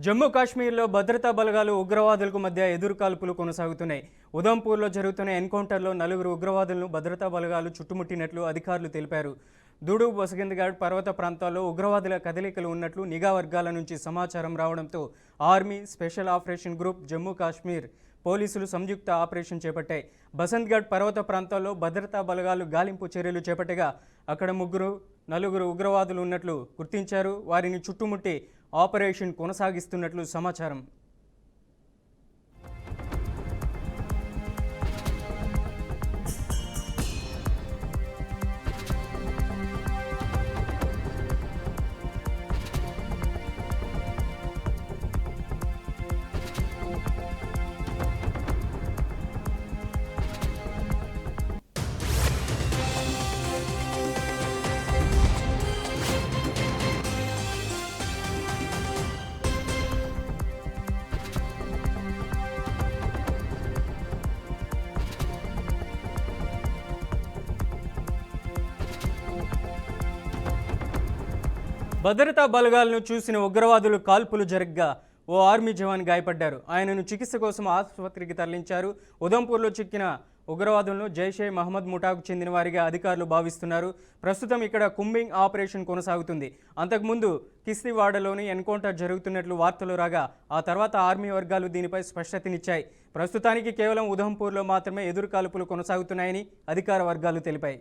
జమ్మూ కాశ్మీర్లో భద్రతా బలగాలు ఉగ్రవాదులకు మధ్య ఎదురుకాల్పులు కొనసాగుతున్నాయి. ఉదంపూర్లో జరుగుతున్న ఎన్కౌంటర్లో 4 ఉగ్రవాదులను భద్రతా బలగాలు చుట్టుముట్టినట్లు అధికారులు తెలిపారు. దూడు బసగింద్ఘాట్ పర్వత ప్రాంతాల్లో ఉగ్రవాదుల కదలికలు ఉన్నట్లు నిఘా వర్గాల నుంచి సమాచారం రావడంతో army special operation group Jammu Kashmir పోలీసులు సంయుక్త ఆపరేషన్ చేపట్టాయి. బసంత్ఘాట్ పర్వత ప్రాంతాల్లో భద్రతా బలగాలు గాలింపు చర్యలు చేపట్టగా అక్కడ 4 ఉగ్రవాదులు ఉన్నట్లు గుర్తించారు. వారిని చుట్టుముట్టి ఆపరేషన్ కొనసాగిస్తున్నట్లు సమాచారం. భద్రతా బలగాలను చూసిన ఉగ్రవాదులు కాల్పులు జరగ్గా ఓ ఆర్మీ జవాన్ గాయపడ్డారు. ఆయనను చికిత్స కోసం ఆసుపత్రికి తరలించారు. ఉదంపూర్లో చిక్కిన ఉగ్రవాదులను జైషే మహమ్మద్ ముఠాకు చెందిన వారిగా అధికారులు భావిస్తున్నారు. ప్రస్తుతం ఇక్కడ కుంబింగ్ ఆపరేషన్ కొనసాగుతుంది. అంతకుముందు కిస్తీవాడలోని ఎన్కౌంటర్ జరుగుతున్నట్లు వార్తలు రాగా ఆ తర్వాత ఆర్మీ వర్గాలు దీనిపై స్పష్టతనిచ్చాయి. ప్రస్తుతానికి కేవలం ఉదంపూర్లో మాత్రమే ఎదురుకాల్పులు కొనసాగుతున్నాయని అధికార వర్గాలు తెలిపాయి.